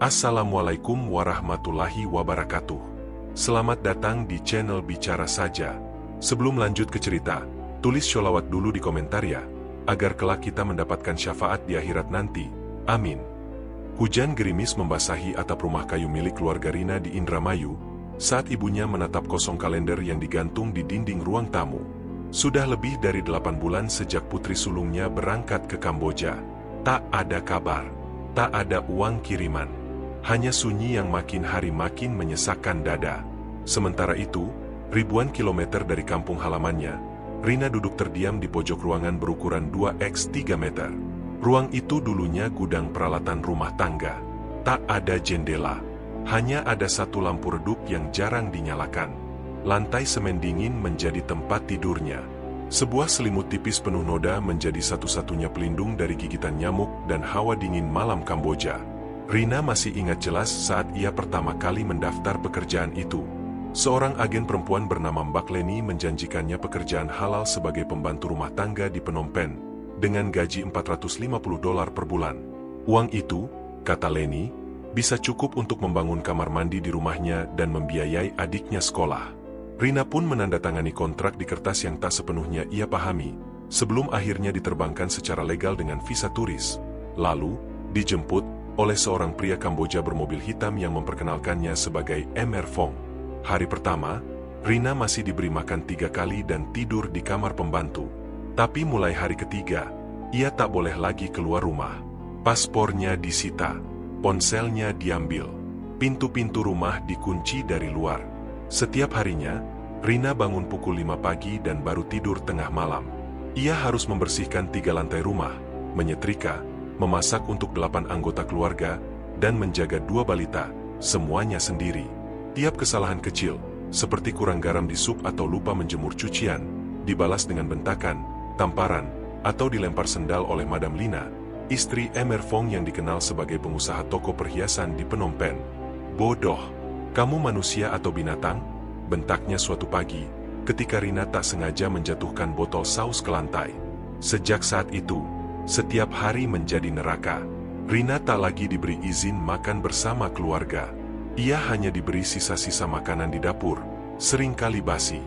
Assalamualaikum warahmatullahi wabarakatuh. Selamat datang di channel Bicara Saja. Sebelum lanjut ke cerita, tulis sholawat dulu di komentar ya, agar kelak kita mendapatkan syafaat di akhirat nanti. Amin. Hujan gerimis membasahi atap rumah kayu milik keluarga Rina di Indramayu, saat ibunya menatap kosong kalender yang digantung di dinding ruang tamu. Sudah lebih dari 8 bulan sejak putri sulungnya berangkat ke Kamboja. Tak ada kabar, tak ada uang kiriman. Hanya sunyi yang makin hari makin menyesakkan dada. Sementara itu, ribuan kilometer dari kampung halamannya, Rina duduk terdiam di pojok ruangan berukuran 2x3 meter. Ruang itu dulunya gudang peralatan rumah tangga. Tak ada jendela, hanya ada satu lampu redup yang jarang dinyalakan. Lantai semen dingin menjadi tempat tidurnya. Sebuah selimut tipis penuh noda menjadi satu-satunya pelindung dari gigitan nyamuk dan hawa dingin malam Kamboja. Rina masih ingat jelas saat ia pertama kali mendaftar pekerjaan itu. Seorang agen perempuan bernama Mbak Leni menjanjikannya pekerjaan halal sebagai pembantu rumah tangga di Phnom Penh, dengan gaji $450 per bulan. Uang itu, kata Leni, bisa cukup untuk membangun kamar mandi di rumahnya dan membiayai adiknya sekolah. Rina pun menandatangani kontrak di kertas yang tak sepenuhnya ia pahami, sebelum akhirnya diterbangkan secara legal dengan visa turis. Lalu, dijemput oleh seorang pria Kamboja bermobil hitam yang memperkenalkannya sebagai Emer Fong. Hari pertama, Rina masih diberi makan 3 kali dan tidur di kamar pembantu. Tapi mulai hari ketiga, ia tak boleh lagi keluar rumah. Paspornya disita, ponselnya diambil, pintu-pintu rumah dikunci dari luar. Setiap harinya, Rina bangun pukul 5 pagi dan baru tidur tengah malam. Ia harus membersihkan 3 lantai rumah, menyetrika, memasak untuk 8 anggota keluarga, dan menjaga 2 balita, semuanya sendiri. Tiap kesalahan kecil, seperti kurang garam di sup atau lupa menjemur cucian, dibalas dengan bentakan, tamparan, atau dilempar sendal oleh Madam Lina, istri Emer Fong yang dikenal sebagai pengusaha toko perhiasan di Phnom Penh. Bodoh, kamu manusia atau binatang? Bentaknya suatu pagi, ketika Rina tak sengaja menjatuhkan botol saus ke lantai. Sejak saat itu, setiap hari menjadi neraka. Rina tak lagi diberi izin makan bersama keluarga. Ia hanya diberi sisa-sisa makanan di dapur, seringkali basi.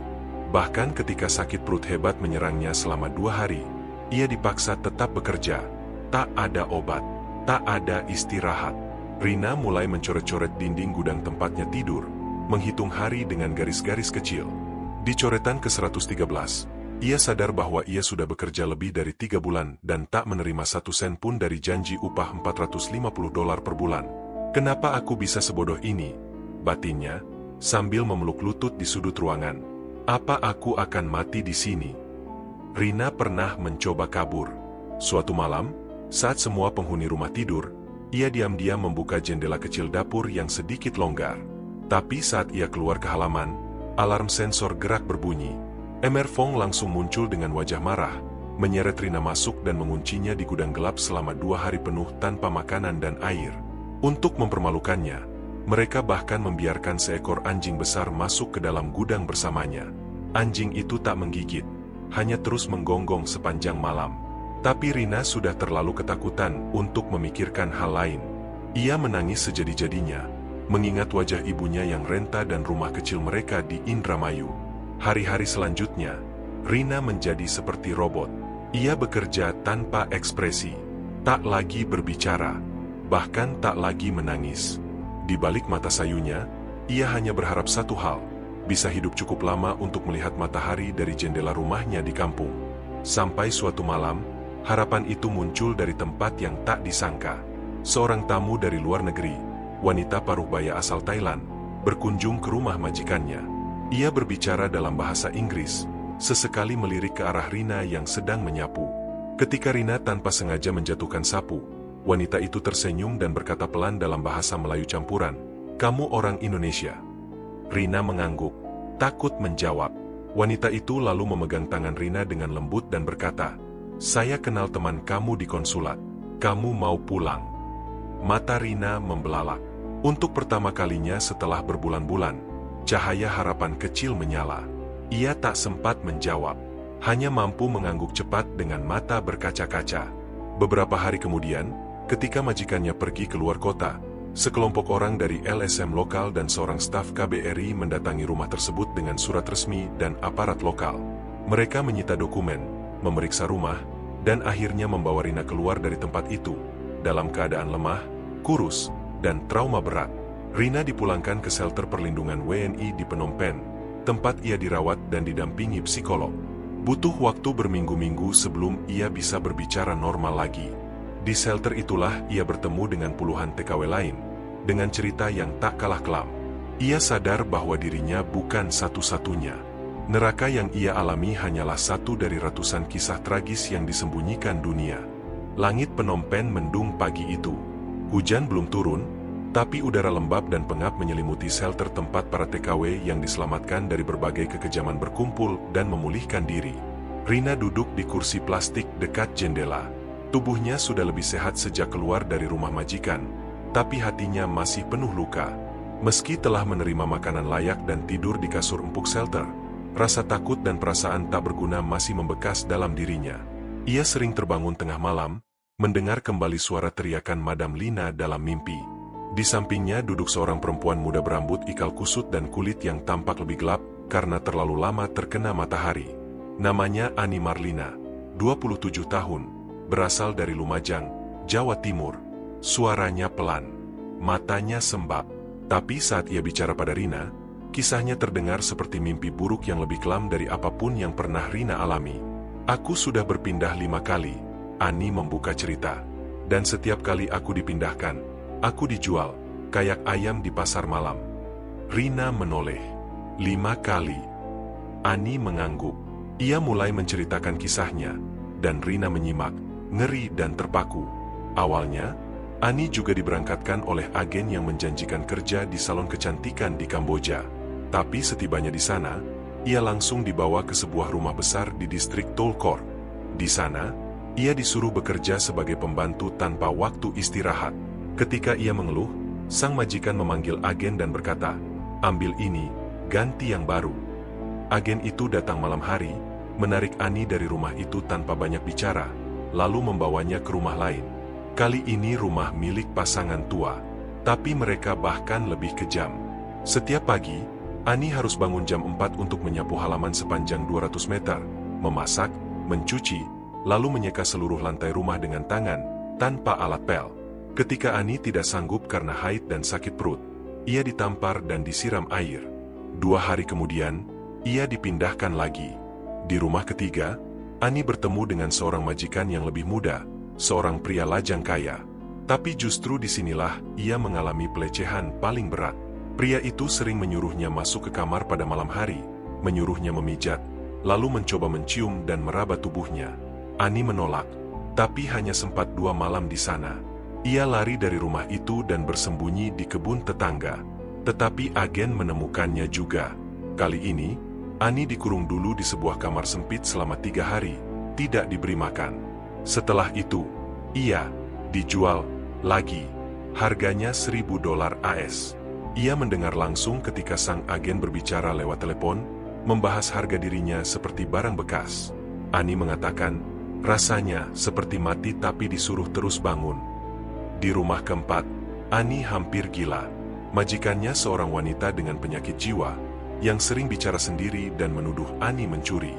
Bahkan ketika sakit perut hebat menyerangnya selama 2 hari, ia dipaksa tetap bekerja. Tak ada obat, tak ada istirahat. Rina mulai mencoret-coret dinding gudang tempatnya tidur, menghitung hari dengan garis-garis kecil. Di coretan ke-113, ia sadar bahwa ia sudah bekerja lebih dari 3 bulan dan tak menerima 1 sen pun dari janji upah $450 per bulan. Kenapa aku bisa sebodoh ini? Batinnya, sambil memeluk lutut di sudut ruangan. Apa aku akan mati di sini? Rina pernah mencoba kabur. Suatu malam, saat semua penghuni rumah tidur, ia diam-diam membuka jendela kecil dapur yang sedikit longgar. Tapi saat ia keluar ke halaman, alarm sensor gerak berbunyi. Emer Fong langsung muncul dengan wajah marah, menyeret Rina masuk dan menguncinya di gudang gelap selama 2 hari penuh tanpa makanan dan air. Untuk mempermalukannya, mereka bahkan membiarkan seekor anjing besar masuk ke dalam gudang bersamanya. Anjing itu tak menggigit, hanya terus menggonggong sepanjang malam. Tapi Rina sudah terlalu ketakutan untuk memikirkan hal lain. Ia menangis sejadi-jadinya, mengingat wajah ibunya yang renta dan rumah kecil mereka di Indramayu. Hari-hari selanjutnya, Rina menjadi seperti robot. Ia bekerja tanpa ekspresi, tak lagi berbicara, bahkan tak lagi menangis. Di balik mata sayunya, ia hanya berharap satu hal, bisa hidup cukup lama untuk melihat matahari dari jendela rumahnya di kampung. Sampai suatu malam, harapan itu muncul dari tempat yang tak disangka. Seorang tamu dari luar negeri, wanita paruh baya asal Thailand, berkunjung ke rumah majikannya. Ia berbicara dalam bahasa Inggris, sesekali melirik ke arah Rina yang sedang menyapu. Ketika Rina tanpa sengaja menjatuhkan sapu, wanita itu tersenyum dan berkata pelan dalam bahasa Melayu campuran, "Kamu orang Indonesia?" Rina mengangguk, takut menjawab. Wanita itu lalu memegang tangan Rina dengan lembut dan berkata, "Saya kenal teman kamu di konsulat. Kamu mau pulang?" Mata Rina membelalak. Untuk pertama kalinya setelah berbulan-bulan, cahaya harapan kecil menyala. Ia tak sempat menjawab, hanya mampu mengangguk cepat dengan mata berkaca-kaca. Beberapa hari kemudian, ketika majikannya pergi keluar kota, Sekelompok orang dari LSM lokal dan seorang staf KBRI mendatangi rumah tersebut dengan surat resmi dan aparat lokal. Mereka menyita dokumen, memeriksa rumah, dan akhirnya membawa Rina keluar dari tempat itu, dalam keadaan lemah, kurus, dan trauma berat. Rina dipulangkan ke shelter perlindungan WNI di Phnom Penh, tempat ia dirawat dan didampingi psikolog. Butuh waktu berminggu-minggu sebelum ia bisa berbicara normal lagi. Di shelter itulah ia bertemu dengan puluhan TKW lain, dengan cerita yang tak kalah kelam. Ia sadar bahwa dirinya bukan satu-satunya. Neraka yang ia alami hanyalah satu dari ratusan kisah tragis yang disembunyikan dunia. Langit Phnom Penh mendung pagi itu. Hujan belum turun, tapi udara lembab dan pengap menyelimuti shelter tempat para TKW yang diselamatkan dari berbagai kekejaman berkumpul dan memulihkan diri. Rina duduk di kursi plastik dekat jendela. Tubuhnya sudah lebih sehat sejak keluar dari rumah majikan, tapi hatinya masih penuh luka. Meski telah menerima makanan layak dan tidur di kasur empuk shelter, rasa takut dan perasaan tak berguna masih membekas dalam dirinya. Ia sering terbangun tengah malam, mendengar kembali suara teriakan Madam Lina dalam mimpi. Di sampingnya duduk seorang perempuan muda berambut ikal kusut dan kulit yang tampak lebih gelap karena terlalu lama terkena matahari. Namanya Ani Marlina, 27 tahun, berasal dari Lumajang, Jawa Timur. Suaranya pelan, matanya sembab. Tapi saat ia bicara pada Rina, kisahnya terdengar seperti mimpi buruk yang lebih kelam dari apapun yang pernah Rina alami. Aku sudah berpindah 5 kali, Ani membuka cerita. Dan setiap kali aku dipindahkan, aku dijual, kayak ayam di pasar malam. Rina menoleh. 5 kali. Ani mengangguk. Ia mulai menceritakan kisahnya, dan Rina menyimak, ngeri dan terpaku. Awalnya, Ani juga diberangkatkan oleh agen yang menjanjikan kerja di salon kecantikan di Kamboja. Tapi setibanya di sana, ia langsung dibawa ke sebuah rumah besar di distrik Tolkor. Di sana, ia disuruh bekerja sebagai pembantu tanpa waktu istirahat. Ketika ia mengeluh, sang majikan memanggil agen dan berkata, "Ambil ini, ganti yang baru." Agen itu datang malam hari, menarik Ani dari rumah itu tanpa banyak bicara, lalu membawanya ke rumah lain. Kali ini rumah milik pasangan tua, tapi mereka bahkan lebih kejam. Setiap pagi, Ani harus bangun jam 4 untuk menyapu halaman sepanjang 200 meter, memasak, mencuci, lalu menyeka seluruh lantai rumah dengan tangan, tanpa alat pel. Ketika Ani tidak sanggup karena haid dan sakit perut, ia ditampar dan disiram air. 2 hari kemudian, ia dipindahkan lagi. Di rumah ketiga, Ani bertemu dengan seorang majikan yang lebih muda, seorang pria lajang kaya. Tapi justru disinilah ia mengalami pelecehan paling berat. Pria itu sering menyuruhnya masuk ke kamar pada malam hari, menyuruhnya memijat, lalu mencoba mencium dan meraba tubuhnya. Ani menolak, tapi hanya sempat 2 malam di sana. Ia lari dari rumah itu dan bersembunyi di kebun tetangga. Tetapi agen menemukannya juga. Kali ini, Ani dikurung dulu di sebuah kamar sempit selama 3 hari, tidak diberi makan. Setelah itu, ia dijual lagi. Harganya $1.000 AS. Ia mendengar langsung ketika sang agen berbicara lewat telepon, membahas harga dirinya seperti barang bekas. Ani mengatakan, rasanya seperti mati tapi disuruh terus bangun. Di rumah keempat, Ani hampir gila. Majikannya seorang wanita dengan penyakit jiwa, yang sering bicara sendiri dan menuduh Ani mencuri.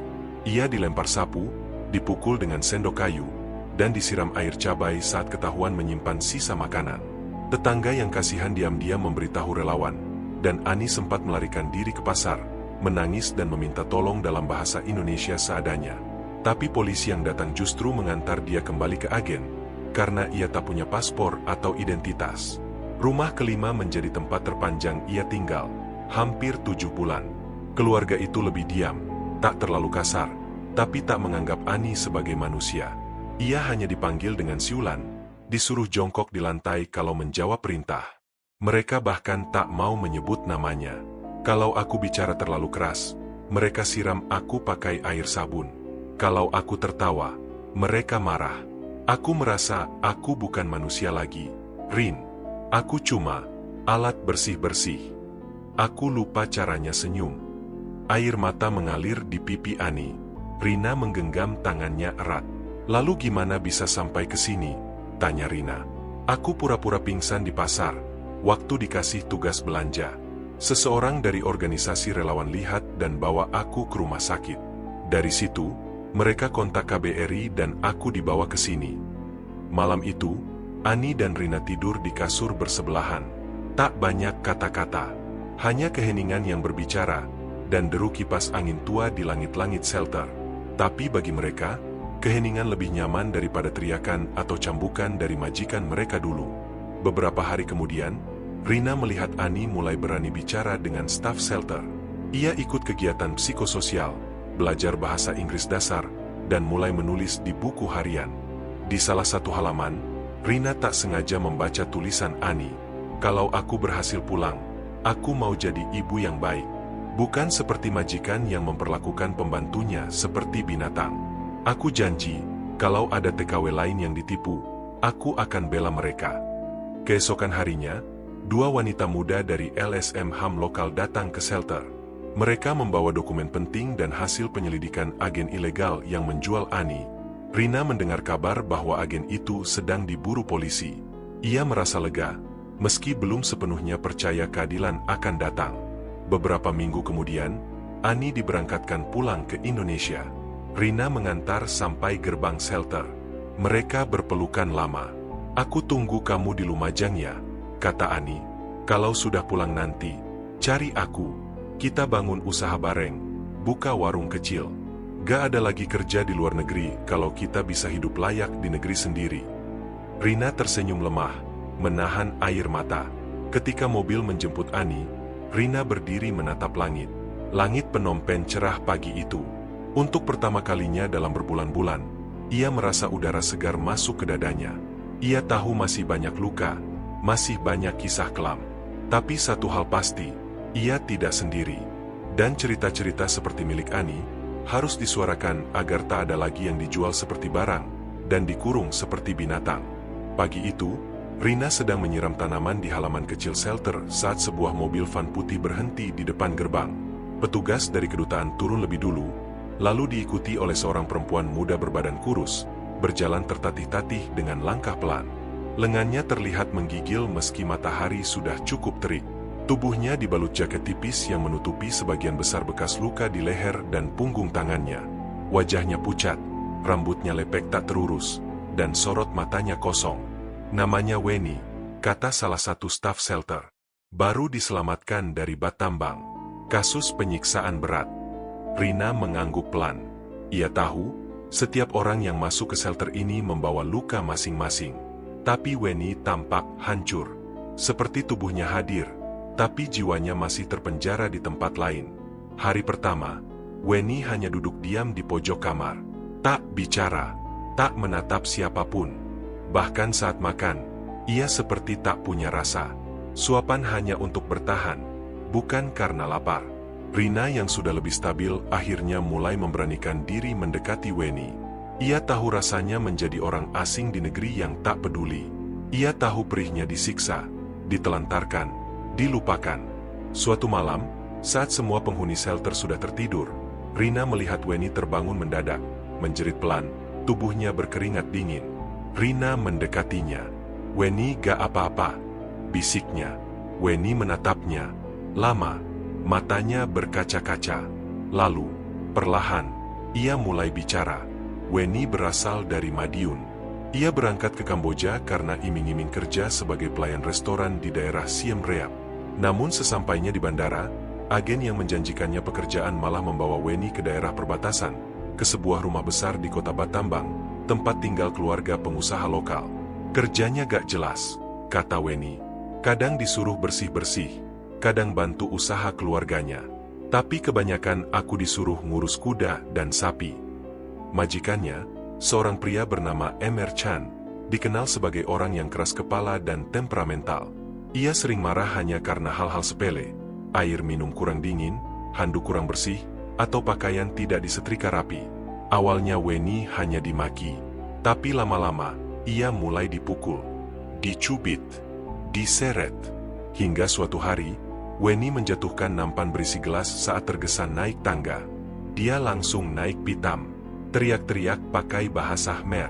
Ia dilempar sapu, dipukul dengan sendok kayu, dan disiram air cabai saat ketahuan menyimpan sisa makanan. Tetangga yang kasihan diam-diam memberitahu relawan, dan Ani sempat melarikan diri ke pasar, menangis dan meminta tolong dalam bahasa Indonesia seadanya. Tapi polisi yang datang justru mengantar dia kembali ke agen, karena ia tak punya paspor atau identitas. Rumah kelima menjadi tempat terpanjang ia tinggal, hampir 7 bulan. Keluarga itu lebih diam, tak terlalu kasar, tapi tak menganggap Ani sebagai manusia. Ia hanya dipanggil dengan siulan, disuruh jongkok di lantai kalau menjawab perintah. Mereka bahkan tak mau menyebut namanya. Kalau aku bicara terlalu keras, mereka siram aku pakai air sabun. Kalau aku tertawa, mereka marah. Aku merasa aku bukan manusia lagi. Rin, aku cuma alat bersih-bersih. Aku lupa caranya senyum. Air mata mengalir di pipi Ani. Rina menggenggam tangannya erat. "Lalu gimana bisa sampai ke sini?" tanya Rina. "Aku pura-pura pingsan di pasar, Waktu dikasih tugas belanja, seseorang dari organisasi relawan lihat dan bawa aku ke rumah sakit. Dari situ, mereka kontak KBRI dan aku dibawa ke sini. Malam itu, Ani dan Rina tidur di kasur bersebelahan. Tak banyak kata-kata, hanya keheningan yang berbicara, dan deru kipas angin tua di langit-langit shelter. Tapi bagi mereka, keheningan lebih nyaman daripada teriakan atau cambukan dari majikan mereka dulu. Beberapa hari kemudian, Rina melihat Ani mulai berani bicara dengan staf shelter. Ia ikut kegiatan psikososial, belajar bahasa Inggris dasar, dan mulai menulis di buku harian. Di salah satu halaman, Rina tak sengaja membaca tulisan Ani. Kalau aku berhasil pulang, aku mau jadi ibu yang baik. Bukan seperti majikan yang memperlakukan pembantunya seperti binatang. Aku janji, kalau ada TKW lain yang ditipu, aku akan bela mereka. Keesokan harinya, 2 wanita muda dari LSM HAM lokal datang ke shelter. Mereka membawa dokumen penting dan hasil penyelidikan agen ilegal yang menjual Ani. Rina mendengar kabar bahwa agen itu sedang diburu polisi. Ia merasa lega, meski belum sepenuhnya percaya keadilan akan datang. Beberapa minggu kemudian, Ani diberangkatkan pulang ke Indonesia. Rina mengantar sampai gerbang shelter. Mereka berpelukan lama. "Aku tunggu kamu di Lumajang ya," kata Ani. "Kalau sudah pulang nanti, cari aku. Kita bangun usaha bareng, buka warung kecil. Gak ada lagi kerja di luar negeri kalau kita bisa hidup layak di negeri sendiri." Rina tersenyum lemah, menahan air mata. Ketika mobil menjemput Ani, Rina berdiri menatap langit. Langit Phnom Penh cerah pagi itu. Untuk pertama kalinya dalam berbulan-bulan, ia merasa udara segar masuk ke dadanya. Ia tahu masih banyak luka, masih banyak kisah kelam. Tapi satu hal pasti, ia tidak sendiri. Dan cerita-cerita seperti milik Ani harus disuarakan agar tak ada lagi yang dijual seperti barang dan dikurung seperti binatang. Pagi itu, Rina sedang menyiram tanaman di halaman kecil shelter saat sebuah mobil van putih berhenti di depan gerbang. Petugas dari kedutaan turun lebih dulu, lalu diikuti oleh seorang perempuan muda berbadan kurus, berjalan tertatih-tatih dengan langkah pelan. Lengannya terlihat menggigil meski matahari sudah cukup terik. Tubuhnya dibalut jaket tipis yang menutupi sebagian besar bekas luka di leher dan punggung tangannya. Wajahnya pucat, rambutnya lepek tak terurus, dan sorot matanya kosong. "Namanya Weni," kata salah satu staf shelter. "Baru diselamatkan dari Batambang. Kasus penyiksaan berat." Rina mengangguk pelan. Ia tahu, setiap orang yang masuk ke shelter ini membawa luka masing-masing. Tapi Weni tampak hancur. Seperti tubuhnya hadir, tapi jiwanya masih terpenjara di tempat lain. Hari pertama, Weni hanya duduk diam di pojok kamar. Tak bicara, tak menatap siapapun. Bahkan saat makan, ia seperti tak punya rasa. Suapan hanya untuk bertahan, bukan karena lapar. Rina yang sudah lebih stabil akhirnya mulai memberanikan diri mendekati Weni. Ia tahu rasanya menjadi orang asing di negeri yang tak peduli. Ia tahu perihnya disiksa, ditelantarkan, dilupakan. Suatu malam, saat semua penghuni shelter sudah tertidur, Rina melihat Weni terbangun mendadak, menjerit pelan, tubuhnya berkeringat dingin. Rina mendekatinya. "Weni, gak apa-apa," bisiknya. Weni menatapnya. Lama, matanya berkaca-kaca. Lalu, perlahan, ia mulai bicara. Weni berasal dari Madiun. Ia berangkat ke Kamboja karena iming-iming kerja sebagai pelayan restoran di daerah Siem Reap. Namun sesampainya di bandara, agen yang menjanjikannya pekerjaan malah membawa Weni ke daerah perbatasan, ke sebuah rumah besar di kota Batambang, tempat tinggal keluarga pengusaha lokal. "Kerjanya gak jelas," kata Weni. "Kadang disuruh bersih-bersih, kadang bantu usaha keluarganya. Tapi kebanyakan aku disuruh ngurus kuda dan sapi." Majikannya, seorang pria bernama Emer Chan, dikenal sebagai orang yang keras kepala dan temperamental. Ia sering marah hanya karena hal-hal sepele, air minum kurang dingin, handuk kurang bersih, atau pakaian tidak disetrika rapi. Awalnya Weni hanya dimaki, tapi lama-lama ia mulai dipukul, dicubit, diseret. Hingga suatu hari, Weni menjatuhkan nampan berisi gelas saat tergesa naik tangga. Dia langsung naik pitam, teriak-teriak pakai bahasa Khmer.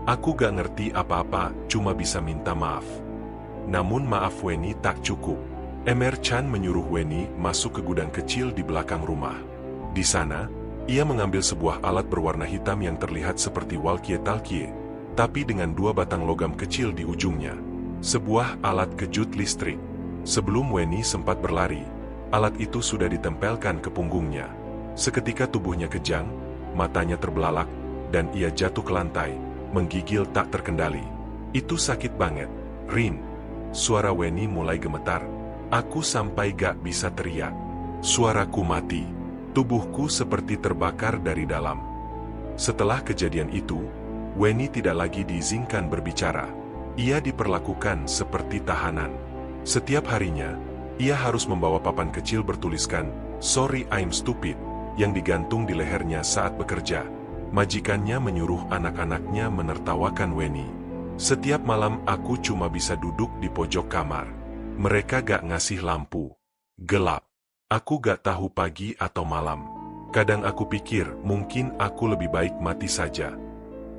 "Aku gak ngerti apa-apa, cuma bisa minta maaf." Namun maaf Weni, tak cukup. Emer Chan menyuruh Weni masuk ke gudang kecil di belakang rumah. Di sana, ia mengambil sebuah alat berwarna hitam yang terlihat seperti walkie-talkie, tapi dengan 2 batang logam kecil di ujungnya. Sebuah alat kejut listrik. Sebelum Weni sempat berlari, alat itu sudah ditempelkan ke punggungnya. Seketika tubuhnya kejang, matanya terbelalak, dan ia jatuh ke lantai, menggigil tak terkendali. Itu sakit banget, Rin. Suara Weni mulai gemetar. Aku sampai gak bisa teriak. Suaraku mati. Tubuhku seperti terbakar dari dalam. Setelah kejadian itu, Weni tidak lagi diizinkan berbicara. Ia diperlakukan seperti tahanan. Setiap harinya, ia harus membawa papan kecil bertuliskan, "Sorry I'm stupid," yang digantung di lehernya saat bekerja. Majikannya menyuruh anak-anaknya menertawakan Weni. Setiap malam aku cuma bisa duduk di pojok kamar. Mereka gak ngasih lampu. Gelap. Aku gak tahu pagi atau malam. Kadang aku pikir mungkin aku lebih baik mati saja.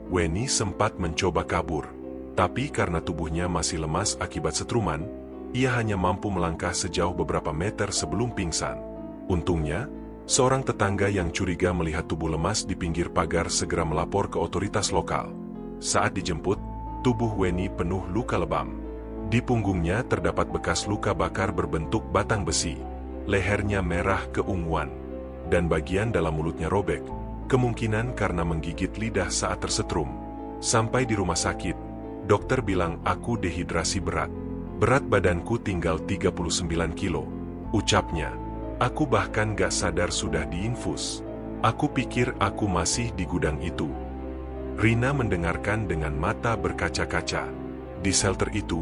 Weni sempat mencoba kabur. Tapi karena tubuhnya masih lemas akibat setruman, ia hanya mampu melangkah sejauh beberapa meter sebelum pingsan. Untungnya, seorang tetangga yang curiga melihat tubuh lemas di pinggir pagar segera melapor ke otoritas lokal. Saat dijemput, tubuh Weni penuh luka lebam. Di punggungnya terdapat bekas luka bakar berbentuk batang besi. Lehernya merah keunguan. Dan bagian dalam mulutnya robek. Kemungkinan karena menggigit lidah saat tersetrum. Sampai di rumah sakit, dokter bilang aku dehidrasi berat. Berat badanku tinggal 39 kilo. Ucapnya, aku bahkan gak sadar sudah diinfus. Aku pikir aku masih di gudang itu. Rina mendengarkan dengan mata berkaca-kaca. Di shelter itu,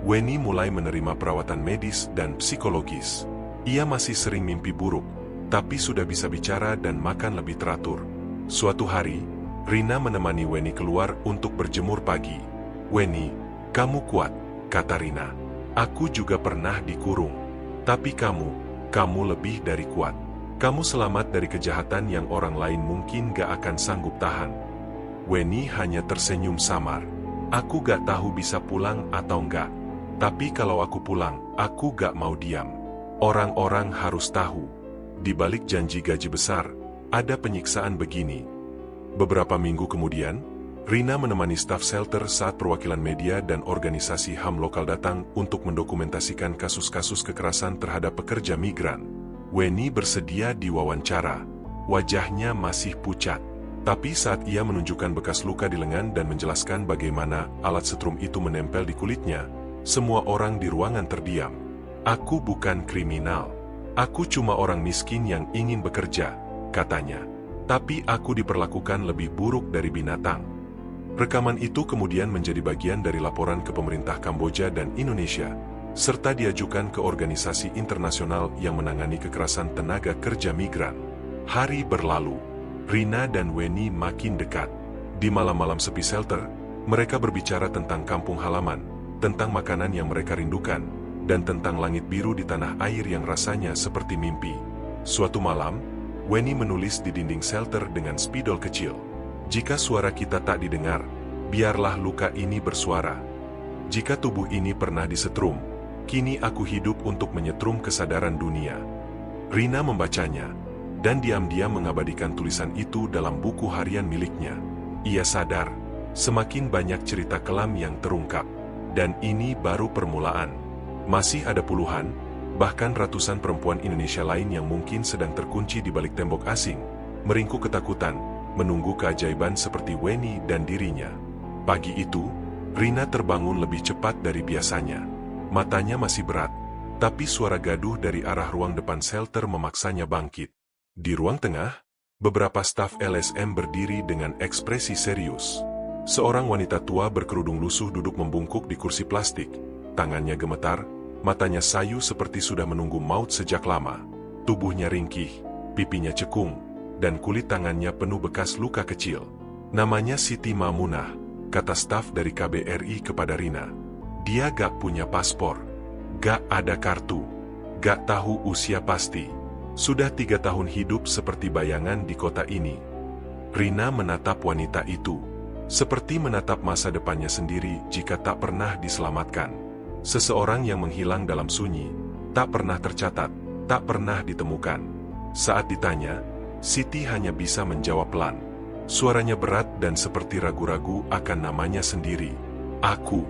Weni mulai menerima perawatan medis dan psikologis. Ia masih sering mimpi buruk, tapi sudah bisa bicara dan makan lebih teratur. Suatu hari, Rina menemani Weni keluar untuk berjemur pagi. "Weni, kamu kuat," kata Rina. "Aku juga pernah dikurung. Tapi kamu lebih dari kuat. Kamu selamat dari kejahatan yang orang lain mungkin gak akan sanggup tahan." Weni hanya tersenyum samar. "Aku gak tahu bisa pulang atau enggak. Tapi kalau aku pulang, aku gak mau diam. Orang-orang harus tahu. Di balik janji gaji besar, ada penyiksaan begini." Beberapa minggu kemudian, Rina menemani staf shelter saat perwakilan media dan organisasi HAM lokal datang untuk mendokumentasikan kasus-kasus kekerasan terhadap pekerja migran. Weni bersedia diwawancara. Wajahnya masih pucat. Tapi saat ia menunjukkan bekas luka di lengan dan menjelaskan bagaimana alat setrum itu menempel di kulitnya, semua orang di ruangan terdiam. "Aku bukan kriminal. Aku cuma orang miskin yang ingin bekerja," katanya. "Tapi aku diperlakukan lebih buruk dari binatang." Rekaman itu kemudian menjadi bagian dari laporan ke pemerintah Kamboja dan Indonesia, serta diajukan ke organisasi internasional yang menangani kekerasan tenaga kerja migran. Hari berlalu, Rina dan Weni makin dekat. Di malam-malam sepi shelter, mereka berbicara tentang kampung halaman, tentang makanan yang mereka rindukan, dan tentang langit biru di tanah air yang rasanya seperti mimpi. Suatu malam, Weni menulis di dinding shelter dengan spidol kecil. "Jika suara kita tak didengar, biarlah luka ini bersuara. Jika tubuh ini pernah disetrum, kini aku hidup untuk menyetrum kesadaran dunia." Rina membacanya, dan diam-diam mengabadikan tulisan itu dalam buku harian miliknya. Ia sadar, semakin banyak cerita kelam yang terungkap. Dan ini baru permulaan. Masih ada puluhan, bahkan ratusan perempuan Indonesia lain yang mungkin sedang terkunci di balik tembok asing, meringkuk ketakutan, menunggu keajaiban seperti Weni dan dirinya. Pagi itu, Rina terbangun lebih cepat dari biasanya. Matanya masih berat, tapi suara gaduh dari arah ruang depan shelter memaksanya bangkit. Di ruang tengah, beberapa staf LSM berdiri dengan ekspresi serius. Seorang wanita tua berkerudung lusuh duduk membungkuk di kursi plastik. Tangannya gemetar, matanya sayu seperti sudah menunggu maut sejak lama. Tubuhnya ringkih, pipinya cekung, dan kulit tangannya penuh bekas luka kecil. "Namanya Siti Mamunah," kata staf dari KBRI kepada Rina. "Dia gak punya paspor, gak ada kartu, gak tahu usia pasti. Sudah 3 tahun hidup seperti bayangan di kota ini." Rina menatap wanita itu, seperti menatap masa depannya sendiri jika tak pernah diselamatkan. Seseorang yang menghilang dalam sunyi, tak pernah tercatat, tak pernah ditemukan. Saat ditanya, Siti hanya bisa menjawab pelan. Suaranya berat dan seperti ragu-ragu akan namanya sendiri. Aku,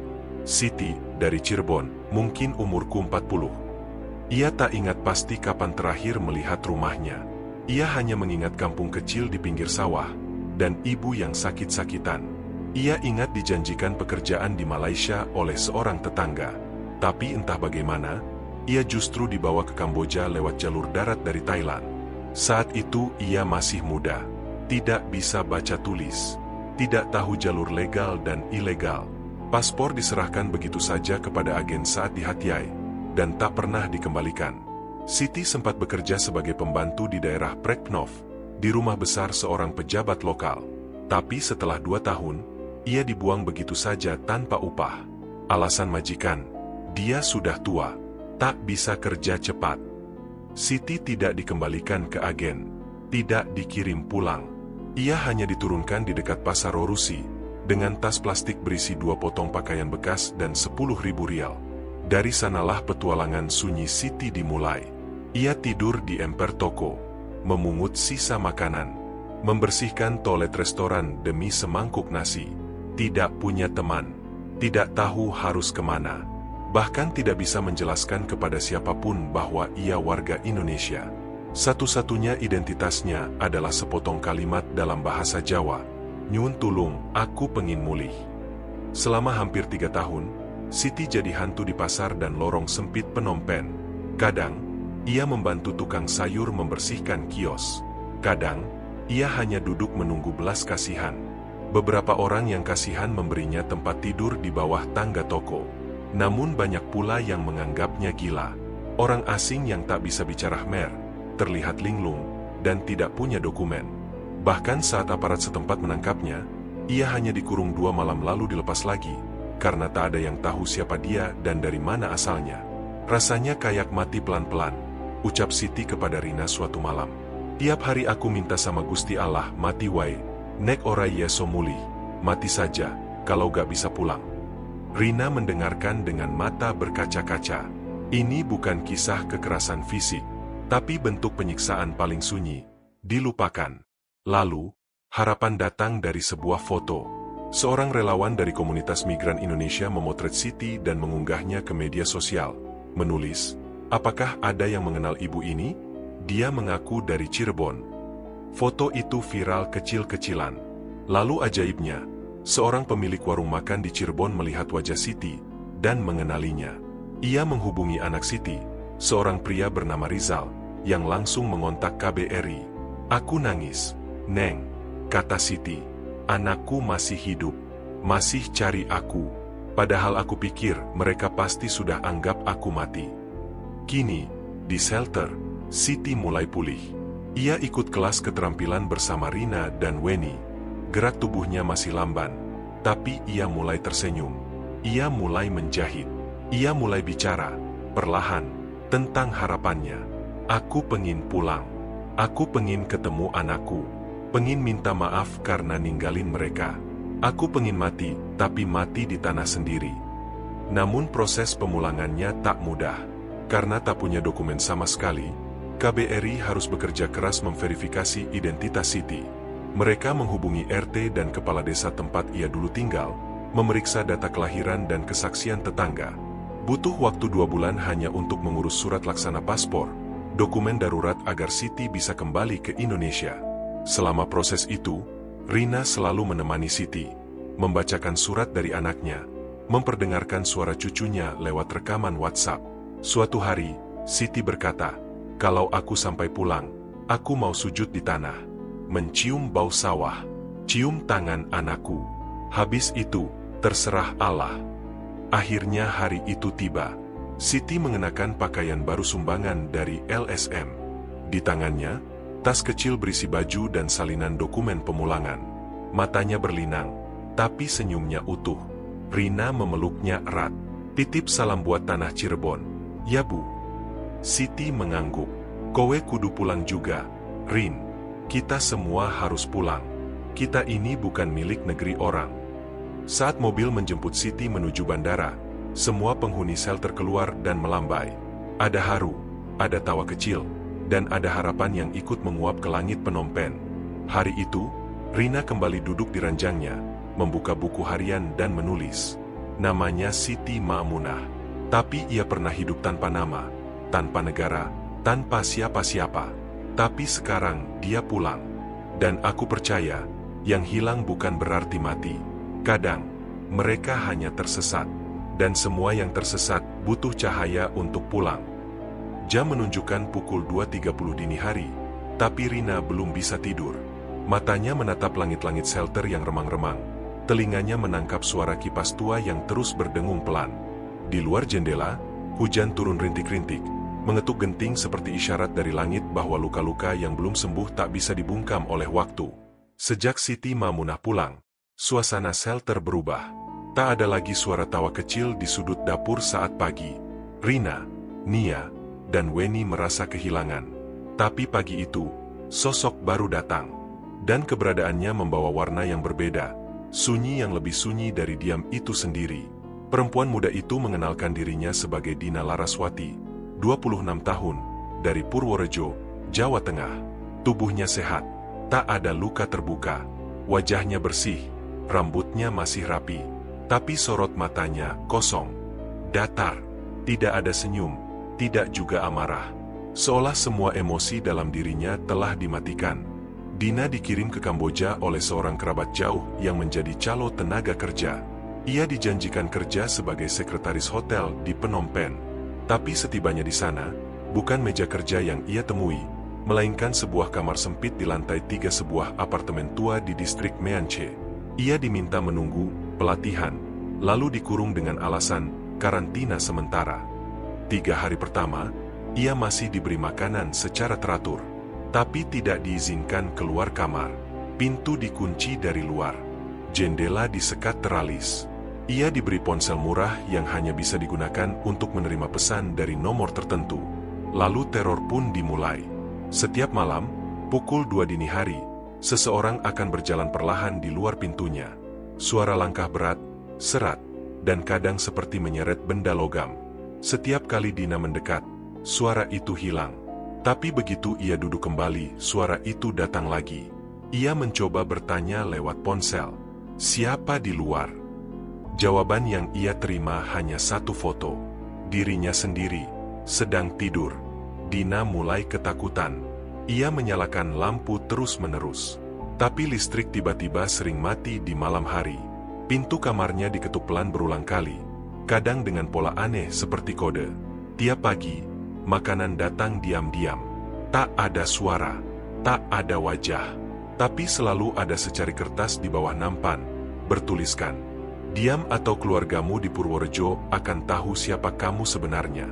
Siti, dari Cirebon, mungkin umurku 40. Ia tak ingat pasti kapan terakhir melihat rumahnya. Ia hanya mengingat kampung kecil di pinggir sawah, dan ibu yang sakit-sakitan. Ia ingat dijanjikan pekerjaan di Malaysia oleh seorang tetangga. Tapi entah bagaimana, ia justru dibawa ke Kamboja lewat jalur darat dari Thailand. Saat itu ia masih muda, tidak bisa baca tulis, tidak tahu jalur legal dan ilegal. Paspor diserahkan begitu saja kepada agen saat di Hat Yai, dan tak pernah dikembalikan. Siti sempat bekerja sebagai pembantu di daerah Prek Phnom, di rumah besar seorang pejabat lokal. Tapi setelah 2 tahun, ia dibuang begitu saja tanpa upah. Alasan majikan, dia sudah tua, tak bisa kerja cepat. Siti tidak dikembalikan ke agen, tidak dikirim pulang. Ia hanya diturunkan di dekat pasar Rorusi, dengan tas plastik berisi 2 potong pakaian bekas dan 10.000 rial. Dari sanalah petualangan sunyi Siti dimulai. Ia tidur di emper toko, memungut sisa makanan, membersihkan toilet restoran demi semangkuk nasi. Tidak punya teman, tidak tahu harus kemana. Bahkan tidak bisa menjelaskan kepada siapapun bahwa ia warga Indonesia. Satu-satunya identitasnya adalah sepotong kalimat dalam bahasa Jawa, "Nyun tulung, aku pengin mulih." Selama hampir 3 tahun, Siti jadi hantu di pasar dan lorong sempit Phnom Penh. Kadang, ia membantu tukang sayur membersihkan kios. Kadang, ia hanya duduk menunggu belas kasihan. Beberapa orang yang kasihan memberinya tempat tidur di bawah tangga toko. Namun banyak pula yang menganggapnya gila. Orang asing yang tak bisa bicara Khmer, terlihat linglung, dan tidak punya dokumen. Bahkan saat aparat setempat menangkapnya, ia hanya dikurung 2 malam lalu dilepas lagi, karena tak ada yang tahu siapa dia dan dari mana asalnya. Rasanya kayak mati pelan-pelan, ucap Siti kepada Rina suatu malam. Tiap hari aku minta sama Gusti Allah, mati wae, nek ora yeso mulih, mati saja, kalau gak bisa pulang. Rina mendengarkan dengan mata berkaca-kaca. Ini bukan kisah kekerasan fisik, tapi bentuk penyiksaan paling sunyi, dilupakan. Lalu, harapan datang dari sebuah foto. Seorang relawan dari komunitas migran Indonesia memotret Siti dan mengunggahnya ke media sosial. Menulis, "Apakah ada yang mengenal ibu ini? Dia mengaku dari Cirebon." Foto itu viral kecil-kecilan. Lalu ajaibnya, seorang pemilik warung makan di Cirebon melihat wajah Siti dan mengenalinya. Ia menghubungi anak Siti, seorang pria bernama Rizal, yang langsung mengontak KBRI. "Aku nangis, Neng," kata Siti. "Anakku masih hidup, masih cari aku. Padahal aku pikir mereka pasti sudah anggap aku mati." Kini, di shelter, Siti mulai pulih. Ia ikut kelas keterampilan bersama Rina dan Weni. Gerak tubuhnya masih lamban, tapi ia mulai tersenyum. Ia mulai menjahit. Ia mulai bicara, perlahan, tentang harapannya. "Aku pengin pulang. Aku pengin ketemu anakku. Pengin minta maaf karena ninggalin mereka. Aku pengin mati, tapi mati di tanah sendiri." Namun proses pemulangannya tak mudah. Karena tak punya dokumen sama sekali, KBRI harus bekerja keras memverifikasi identitas Siti. Mereka menghubungi RT dan kepala desa tempat ia dulu tinggal, memeriksa data kelahiran dan kesaksian tetangga. Butuh waktu 2 bulan hanya untuk mengurus surat laksana paspor, dokumen darurat agar Siti bisa kembali ke Indonesia. Selama proses itu, Rina selalu menemani Siti, membacakan surat dari anaknya, memperdengarkan suara cucunya lewat rekaman WhatsApp. Suatu hari, Siti berkata, "Kalau aku sampai pulang, aku mau sujud di tanah, mencium bau sawah, cium tangan anakku. Habis itu, terserah Allah." Akhirnya hari itu tiba. Siti mengenakan pakaian baru sumbangan dari LSM. Di tangannya, tas kecil berisi baju dan salinan dokumen pemulangan. Matanya berlinang, tapi senyumnya utuh. Rina memeluknya erat. "Titip salam buat tanah Cirebon, ya Bu." Siti mengangguk. "Kowe kudu pulang juga, Rin. Kita semua harus pulang. Kita ini bukan milik negeri orang." Saat mobil menjemput Siti menuju bandara, Semua penghuni shelter keluar dan melambai. Ada haru, ada tawa kecil, dan ada harapan yang ikut menguap ke langit Phnom Penh. Hari itu, Rina kembali duduk di ranjangnya, membuka buku harian dan menulis. Namanya Siti Ma'munah. Tapi ia pernah hidup tanpa nama, tanpa negara, tanpa siapa-siapa. Tapi sekarang dia pulang. Dan aku percaya, yang hilang bukan berarti mati. Kadang, mereka hanya tersesat. Dan semua yang tersesat butuh cahaya untuk pulang. Jam menunjukkan pukul 2.30 dini hari, tapi Rina belum bisa tidur. Matanya menatap langit-langit shelter yang remang-remang. Telinganya menangkap suara kipas tua yang terus berdengung pelan. Di luar jendela, hujan turun rintik-rintik, mengetuk genting seperti isyarat dari langit bahwa luka-luka yang belum sembuh tak bisa dibungkam oleh waktu. Sejak Siti Ma'munah pulang, suasana shelter berubah. Tak ada lagi suara tawa kecil di sudut dapur saat pagi. Rina, Nia, dan Weni merasa kehilangan. Tapi pagi itu, sosok baru datang. Dan keberadaannya membawa warna yang berbeda, sunyi yang lebih sunyi dari diam itu sendiri. Perempuan muda itu mengenalkan dirinya sebagai Dina Laraswati, 26 tahun, dari Purworejo, Jawa Tengah. Tubuhnya sehat, tak ada luka terbuka, wajahnya bersih, rambutnya masih rapi, tapi sorot matanya kosong, datar, tidak ada senyum, tidak juga amarah. Seolah semua emosi dalam dirinya telah dimatikan. Dina dikirim ke Kamboja oleh seorang kerabat jauh yang menjadi calo tenaga kerja. Ia dijanjikan kerja sebagai sekretaris hotel di Phnom Penh. Tapi setibanya di sana, bukan meja kerja yang ia temui, melainkan sebuah kamar sempit di lantai 3 sebuah apartemen tua di distrik Mean Chey. Ia diminta menunggu pelatihan, lalu dikurung dengan alasan karantina sementara. 3 hari pertama, ia masih diberi makanan secara teratur, tapi tidak diizinkan keluar kamar. Pintu dikunci dari luar, jendela disekat teralis. Ia diberi ponsel murah yang hanya bisa digunakan untuk menerima pesan dari nomor tertentu. Lalu teror pun dimulai. Setiap malam, pukul 2 dini hari, seseorang akan berjalan perlahan di luar pintunya. Suara langkah berat, serat, dan kadang seperti menyeret benda logam. Setiap kali Dina mendekat, suara itu hilang. Tapi begitu ia duduk kembali, suara itu datang lagi. Ia mencoba bertanya lewat ponsel. Siapa di luar? Jawaban yang ia terima hanya satu foto. Dirinya sendiri, sedang tidur. Dina mulai ketakutan. Ia menyalakan lampu terus-menerus. Tapi listrik tiba-tiba sering mati di malam hari. Pintu kamarnya diketuk pelan berulang kali. Kadang dengan pola aneh seperti kode. Tiap pagi, makanan datang diam-diam. Tak ada suara, tak ada wajah. Tapi selalu ada secari kertas di bawah nampan, bertuliskan, "Diam atau keluargamu di Purworejo akan tahu siapa kamu sebenarnya."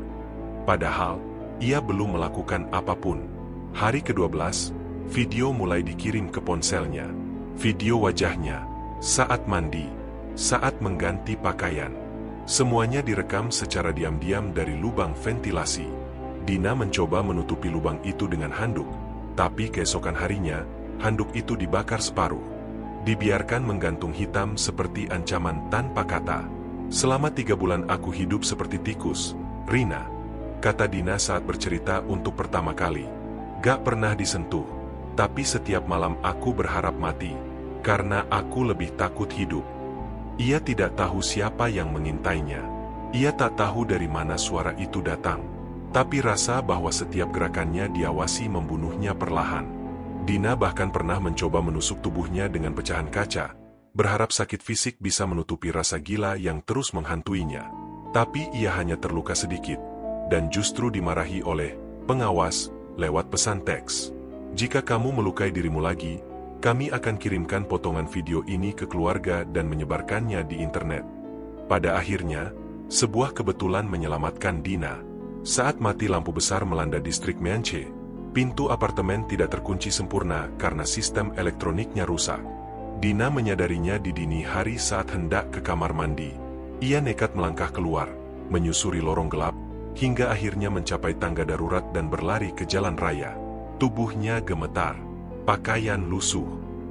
Padahal, ia belum melakukan apapun. Hari ke-12, video mulai dikirim ke ponselnya. Video wajahnya, saat mandi, saat mengganti pakaian. Semuanya direkam secara diam-diam dari lubang ventilasi. Dina mencoba menutupi lubang itu dengan handuk, tapi keesokan harinya, handuk itu dibakar separuh. Dibiarkan menggantung hitam seperti ancaman tanpa kata. "Selama 3 bulan aku hidup seperti tikus, Rina," kata Dina saat bercerita untuk pertama kali. "Gak pernah disentuh, tapi setiap malam aku berharap mati, karena aku lebih takut hidup." Ia tidak tahu siapa yang mengintainya. Ia tak tahu dari mana suara itu datang, tapi rasa bahwa setiap gerakannya diawasi membunuhnya perlahan. Dina bahkan pernah mencoba menusuk tubuhnya dengan pecahan kaca, berharap sakit fisik bisa menutupi rasa gila yang terus menghantuinya. Tapi ia hanya terluka sedikit, dan justru dimarahi oleh pengawas lewat pesan teks. "Jika kamu melukai dirimu lagi, kami akan kirimkan potongan video ini ke keluarga dan menyebarkannya di internet." Pada akhirnya, sebuah kebetulan menyelamatkan Dina. Saat mati lampu besar melanda distrik Mean Chey, pintu apartemen tidak terkunci sempurna karena sistem elektroniknya rusak. Dina menyadarinya di dini hari saat hendak ke kamar mandi. Ia nekat melangkah keluar, menyusuri lorong gelap, hingga akhirnya mencapai tangga darurat dan berlari ke jalan raya. Tubuhnya gemetar, pakaian lusuh,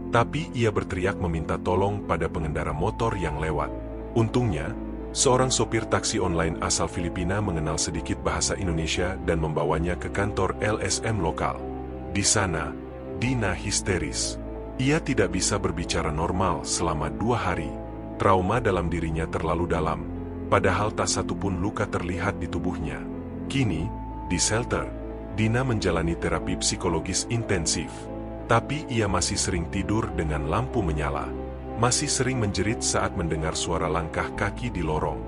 tapi ia berteriak meminta tolong pada pengendara motor yang lewat. Untungnya, Seorang sopir taksi online asal Filipina mengenal sedikit bahasa Indonesia dan membawanya ke kantor LSM lokal. Di sana, Dina histeris. Ia tidak bisa berbicara normal selama 2 hari. Trauma dalam dirinya terlalu dalam, padahal tak satu pun luka terlihat di tubuhnya. Kini, di shelter, Dina menjalani terapi psikologis intensif. Tapi ia masih sering tidur dengan lampu menyala. Masih sering menjerit saat mendengar suara langkah kaki di lorong.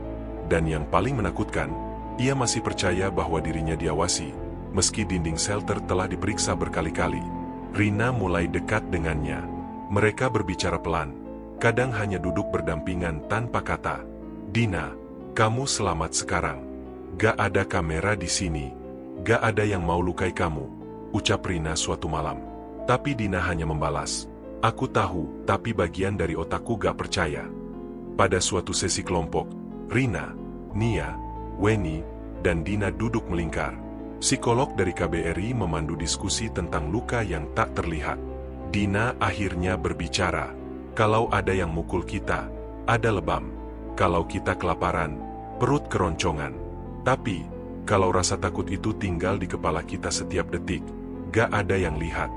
Dan yang paling menakutkan, ia masih percaya bahwa dirinya diawasi, meski dinding shelter telah diperiksa berkali-kali. Rina mulai dekat dengannya. Mereka berbicara pelan, kadang hanya duduk berdampingan tanpa kata. Dina, kamu selamat sekarang. Gak ada kamera di sini. Gak ada yang mau lukai kamu, ucap Rina suatu malam. Tapi Dina hanya membalas, aku tahu, tapi bagian dari otakku gak percaya. Pada suatu sesi kelompok, Rina, Nia, Weni, dan Dina duduk melingkar. Psikolog dari KBRI memandu diskusi tentang luka yang tak terlihat. Dina akhirnya berbicara, kalau ada yang mukul kita, ada lebam. Kalau kita kelaparan, perut keroncongan. Tapi, kalau rasa takut itu tinggal di kepala kita setiap detik, gak ada yang lihat,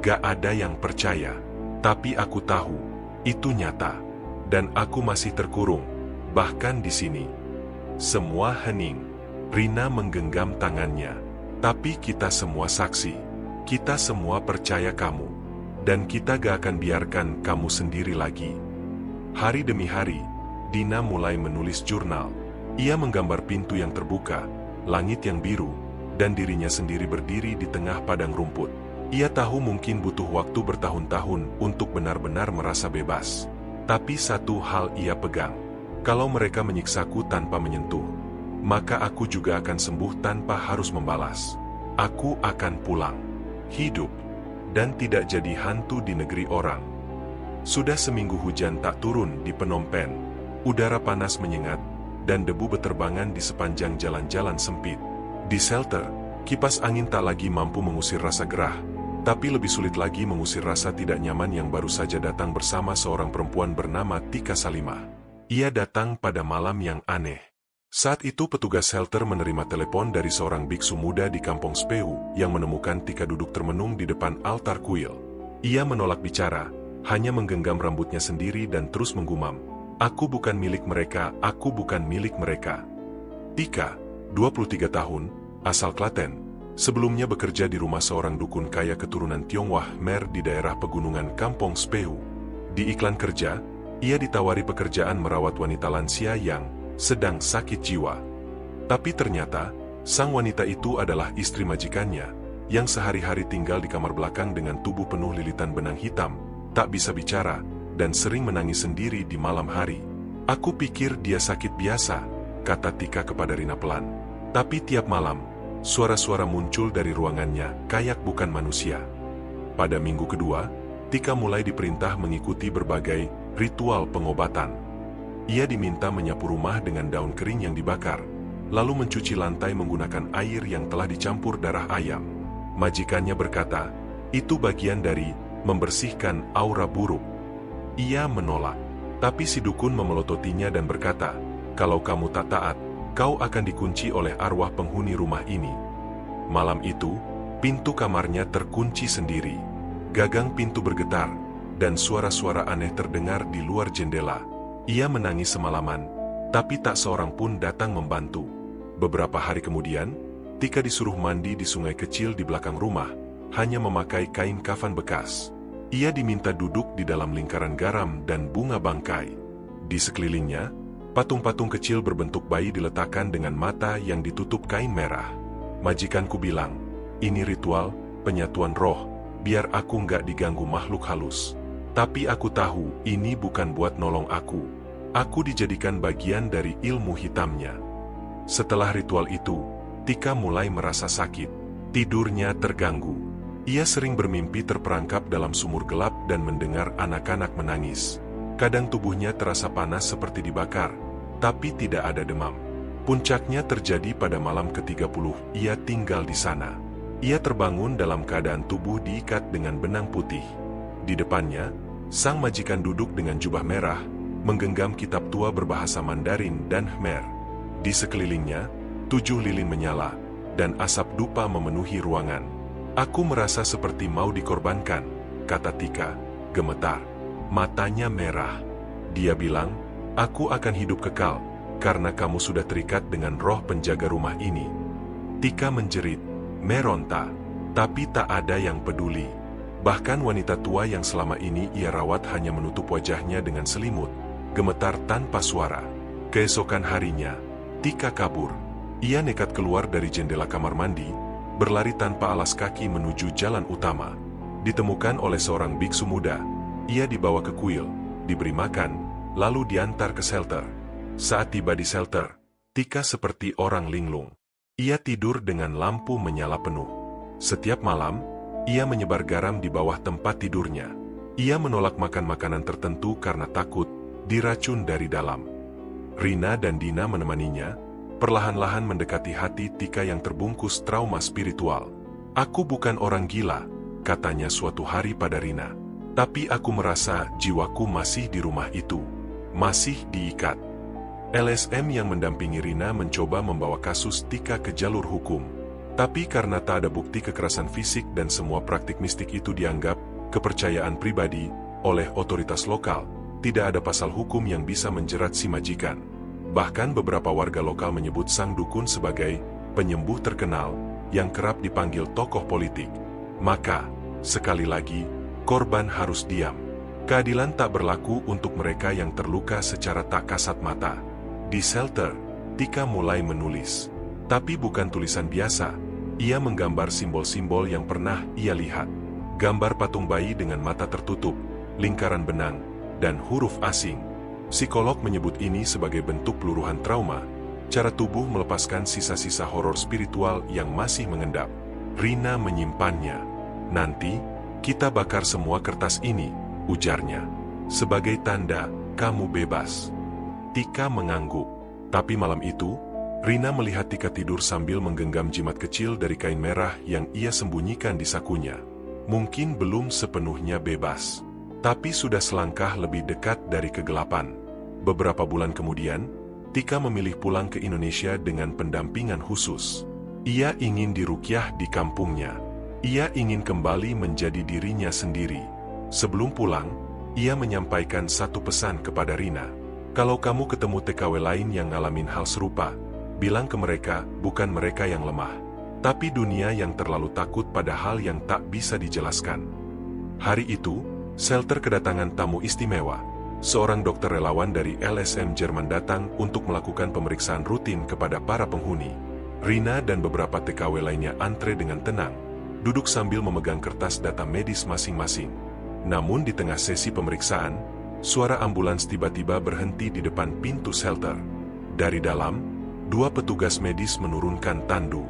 gak ada yang percaya. Tapi aku tahu, itu nyata. Dan aku masih terkurung, bahkan di sini. Semua hening. Rina menggenggam tangannya. Tapi kita semua saksi. Kita semua percaya kamu. Dan kita gak akan biarkan kamu sendiri lagi. Hari demi hari, Dina mulai menulis jurnal. Ia menggambar pintu yang terbuka, langit yang biru, dan dirinya sendiri berdiri di tengah padang rumput. Ia tahu mungkin butuh waktu bertahun-tahun untuk benar-benar merasa bebas. Tapi satu hal ia pegang. Kalau mereka menyiksaku tanpa menyentuh, maka aku juga akan sembuh tanpa harus membalas. Aku akan pulang, hidup, dan tidak jadi hantu di negeri orang. Sudah seminggu hujan tak turun di Phnom Penh. Udara panas menyengat, dan debu beterbangan di sepanjang jalan-jalan sempit. Di shelter, kipas angin tak lagi mampu mengusir rasa gerah, tapi lebih sulit lagi mengusir rasa tidak nyaman yang baru saja datang bersama seorang perempuan bernama Tika Salimah. Ia datang pada malam yang aneh. Saat itu petugas shelter menerima telepon dari seorang biksu muda di Kampung Speu yang menemukan Tika duduk termenung di depan altar kuil. Ia menolak bicara, hanya menggenggam rambutnya sendiri dan terus menggumam, aku bukan milik mereka, aku bukan milik mereka. Tika, 23 tahun, asal Klaten, sebelumnya bekerja di rumah seorang dukun kaya keturunan Tionghoa Khmer di daerah pegunungan Kampung Speu. Di iklan kerja, ia ditawari pekerjaan merawat wanita lansia yang sedang sakit jiwa. Tapi ternyata, sang wanita itu adalah istri majikannya, yang sehari-hari tinggal di kamar belakang dengan tubuh penuh lilitan benang hitam, tak bisa bicara, dan sering menangis sendiri di malam hari. Aku pikir dia sakit biasa, kata Tika kepada Rina pelan. Tapi tiap malam, suara-suara muncul dari ruangannya, kayak bukan manusia. Pada minggu kedua, Tika mulai diperintah mengikuti berbagai ritual pengobatan. Ia diminta menyapu rumah dengan daun kering yang dibakar, lalu mencuci lantai menggunakan air yang telah dicampur darah ayam. Majikannya berkata, itu bagian dari membersihkan aura buruk. Ia menolak, tapi si dukun memelototinya dan berkata, kalau kamu tak taat, kau akan dikunci oleh arwah penghuni rumah ini. Malam itu, pintu kamarnya terkunci sendiri. Gagang pintu bergetar, dan suara-suara aneh terdengar di luar jendela. Ia menangis semalaman, tapi tak seorang pun datang membantu. Beberapa hari kemudian, Tika disuruh mandi di sungai kecil di belakang rumah, hanya memakai kain kafan bekas. Ia diminta duduk di dalam lingkaran garam dan bunga bangkai. Di sekelilingnya, patung-patung kecil berbentuk bayi diletakkan dengan mata yang ditutup kain merah. Majikanku bilang, ini ritual penyatuan roh, biar aku nggak diganggu makhluk halus. Tapi aku tahu ini bukan buat nolong aku. Aku dijadikan bagian dari ilmu hitamnya. Setelah ritual itu, Tika mulai merasa sakit. Tidurnya terganggu. Ia sering bermimpi terperangkap dalam sumur gelap dan mendengar anak-anak menangis. Kadang tubuhnya terasa panas seperti dibakar, tapi tidak ada demam. Puncaknya terjadi pada malam ke-30, ia tinggal di sana. Ia terbangun dalam keadaan tubuh diikat dengan benang putih. Di depannya, sang majikan duduk dengan jubah merah, menggenggam kitab tua berbahasa Mandarin dan Khmer. Di sekelilingnya, 7 lilin menyala, dan asap dupa memenuhi ruangan. "Aku merasa seperti mau dikorbankan," kata Tika, gemetar. Matanya merah. Dia bilang, "Aku akan hidup kekal, karena kamu sudah terikat dengan roh penjaga rumah ini." Tika menjerit, meronta, tapi tak ada yang peduli. Bahkan wanita tua yang selama ini ia rawat hanya menutup wajahnya dengan selimut, gemetar tanpa suara. Keesokan harinya, Tika kabur. Ia nekat keluar dari jendela kamar mandi, berlari tanpa alas kaki menuju jalan utama. Ditemukan oleh seorang biksu muda, ia dibawa ke kuil, diberi makan, lalu diantar ke shelter. Saat tiba di shelter, Tika seperti orang linglung. Ia tidur dengan lampu menyala penuh. Setiap malam, ia menyebar garam di bawah tempat tidurnya. Ia menolak makan makanan tertentu karena takut diracun dari dalam. Rina dan Dina menemaninya, perlahan-lahan mendekati hati Tika yang terbungkus trauma spiritual. "Aku bukan orang gila," katanya suatu hari pada Rina. "Tapi aku merasa jiwaku masih di rumah itu, masih diikat." LSM yang mendampingi Rina mencoba membawa kasus Tika ke jalur hukum. Tapi karena tak ada bukti kekerasan fisik dan semua praktik mistik itu dianggap kepercayaan pribadi oleh otoritas lokal, tidak ada pasal hukum yang bisa menjerat si majikan. Bahkan beberapa warga lokal menyebut sang dukun sebagai penyembuh terkenal yang kerap dipanggil tokoh politik. Maka, sekali lagi, korban harus diam. Keadilan tak berlaku untuk mereka yang terluka secara tak kasat mata. Di shelter, Tika mulai menulis. Tapi bukan tulisan biasa, ia menggambar simbol-simbol yang pernah ia lihat. Gambar patung bayi dengan mata tertutup, lingkaran benang, dan huruf asing. Psikolog menyebut ini sebagai bentuk peluruhan trauma, cara tubuh melepaskan sisa-sisa horor spiritual yang masih mengendap. Rina menyimpannya. "Nanti, kita bakar semua kertas ini," ujarnya. "Sebagai tanda, kamu bebas." Tika mengangguk. Tapi malam itu, Rina melihat Tika tidur sambil menggenggam jimat kecil dari kain merah yang ia sembunyikan di sakunya. Mungkin belum sepenuhnya bebas, tapi sudah selangkah lebih dekat dari kegelapan. Beberapa bulan kemudian, Tika memilih pulang ke Indonesia dengan pendampingan khusus. Ia ingin diruqyah di kampungnya. Ia ingin kembali menjadi dirinya sendiri. Sebelum pulang, ia menyampaikan satu pesan kepada Rina. "Kalau kamu ketemu TKW lain yang ngalamin hal serupa, bilang ke mereka bukan mereka yang lemah, tapi dunia yang terlalu takut pada hal yang tak bisa dijelaskan." Hari itu, shelter kedatangan tamu istimewa. Seorang dokter relawan dari LSM Jerman datang untuk melakukan pemeriksaan rutin kepada para penghuni. Rina dan beberapa TKW lainnya antre dengan tenang, duduk sambil memegang kertas data medis masing-masing. Namun di tengah sesi pemeriksaan, suara ambulans tiba-tiba berhenti di depan pintu shelter. Dari dalam, 2 petugas medis menurunkan tandu.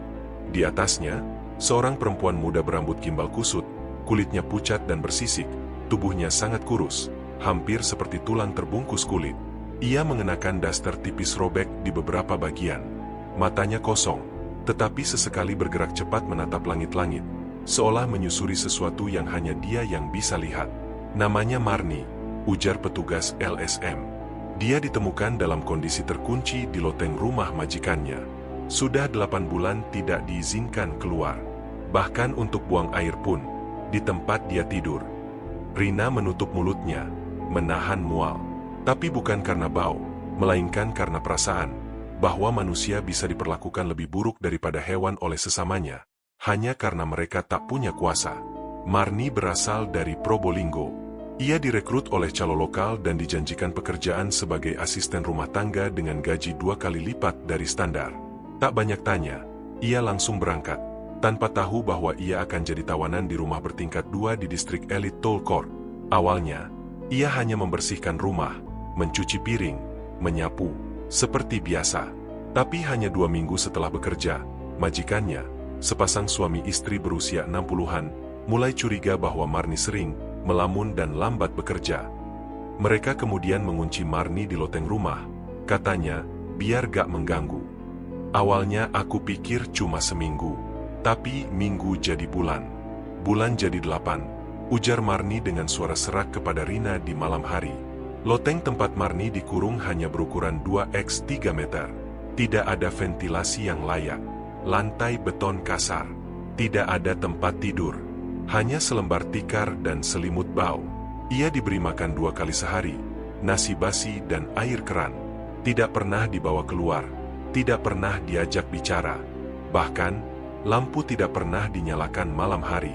Di atasnya, seorang perempuan muda berambut gimbal kusut, kulitnya pucat dan bersisik, tubuhnya sangat kurus, hampir seperti tulang terbungkus kulit. Ia mengenakan daster tipis robek di beberapa bagian. Matanya kosong, tetapi sesekali bergerak cepat menatap langit-langit, seolah menyusuri sesuatu yang hanya dia yang bisa lihat. "Namanya Marni," ujar petugas LSM. "Dia ditemukan dalam kondisi terkunci di loteng rumah majikannya. Sudah 8 bulan tidak diizinkan keluar. Bahkan untuk buang air pun, di tempat dia tidur." Rina menutup mulutnya, menahan mual. Tapi bukan karena bau, melainkan karena perasaan bahwa manusia bisa diperlakukan lebih buruk daripada hewan oleh sesamanya, hanya karena mereka tak punya kuasa. Marni berasal dari Probolinggo. Ia direkrut oleh calo lokal dan dijanjikan pekerjaan sebagai asisten rumah tangga dengan gaji 2 kali lipat dari standar. Tak banyak tanya, ia langsung berangkat, tanpa tahu bahwa ia akan jadi tawanan di rumah bertingkat 2 di distrik elit Tolkor. Awalnya, ia hanya membersihkan rumah, mencuci piring, menyapu, seperti biasa. Tapi hanya 2 minggu setelah bekerja, majikannya, sepasang suami istri berusia 60-an, mulai curiga bahwa Marni sering melamun dan lambat bekerja. Mereka kemudian mengunci Marni di loteng rumah, katanya, biar gak mengganggu. "Awalnya aku pikir cuma seminggu, tapi minggu jadi bulan. Bulan jadi 8, ujar Marni dengan suara serak kepada Rina di malam hari. Loteng tempat Marni dikurung hanya berukuran 2x3 meter. Tidak ada ventilasi yang layak. Lantai beton kasar. Tidak ada tempat tidur. Hanya selembar tikar dan selimut bau. Ia diberi makan 2 kali sehari, nasi basi dan air keran. Tidak pernah dibawa keluar. Tidak pernah diajak bicara. Bahkan, lampu tidak pernah dinyalakan malam hari.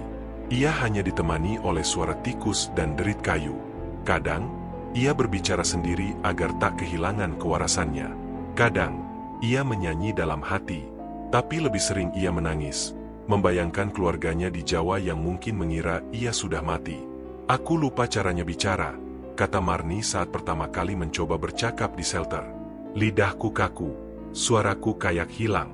Ia hanya ditemani oleh suara tikus dan derit kayu. Kadang, ia berbicara sendiri agar tak kehilangan kewarasannya. Kadang, ia menyanyi dalam hati, tapi lebih sering ia menangis, membayangkan keluarganya di Jawa yang mungkin mengira ia sudah mati. Aku lupa caranya bicara, kata Marni saat pertama kali mencoba bercakap di shelter. Lidahku kaku, suaraku kayak hilang.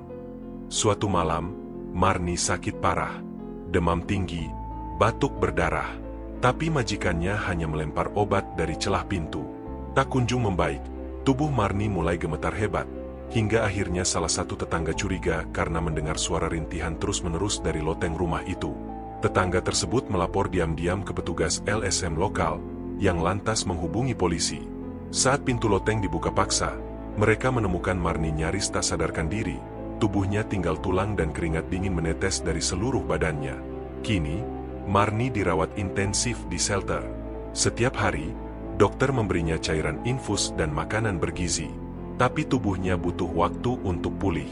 Suatu malam, Marni sakit parah, demam tinggi, batuk berdarah. Tapi majikannya hanya melempar obat dari celah pintu. Tak kunjung membaik, tubuh Marni mulai gemetar hebat, hingga akhirnya salah satu tetangga curiga karena mendengar suara rintihan terus-menerus dari loteng rumah itu. Tetangga tersebut melapor diam-diam ke petugas LSM lokal, yang lantas menghubungi polisi. Saat pintu loteng dibuka paksa, mereka menemukan Marni nyaris tak sadarkan diri, tubuhnya tinggal tulang dan keringat dingin menetes dari seluruh badannya. Kini, Marni dirawat intensif di shelter. Setiap hari, dokter memberinya cairan infus dan makanan bergizi. Tapi tubuhnya butuh waktu untuk pulih.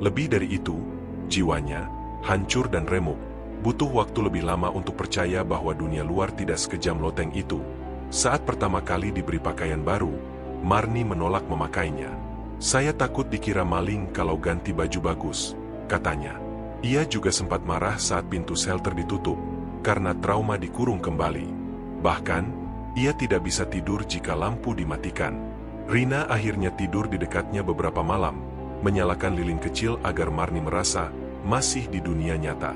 Lebih dari itu, jiwanya, hancur dan remuk, butuh waktu lebih lama untuk percaya bahwa dunia luar tidak sekejam loteng itu. Saat pertama kali diberi pakaian baru, Marni menolak memakainya. Saya takut dikira maling kalau ganti baju bagus, katanya. Ia juga sempat marah saat pintu shelter ditutup, karena trauma dikurung kembali. Bahkan, ia tidak bisa tidur jika lampu dimatikan. Rina akhirnya tidur di dekatnya beberapa malam, menyalakan lilin kecil agar Marni merasa masih di dunia nyata.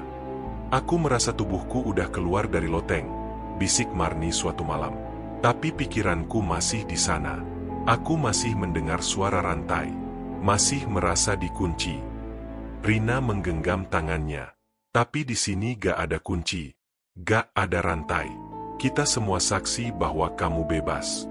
Aku merasa tubuhku udah keluar dari loteng, bisik Marni suatu malam. Tapi pikiranku masih di sana. Aku masih mendengar suara rantai, masih merasa dikunci. Rina menggenggam tangannya. Tapi di sini gak ada kunci. Gak ada rantai. Kita semua saksi bahwa kamu bebas.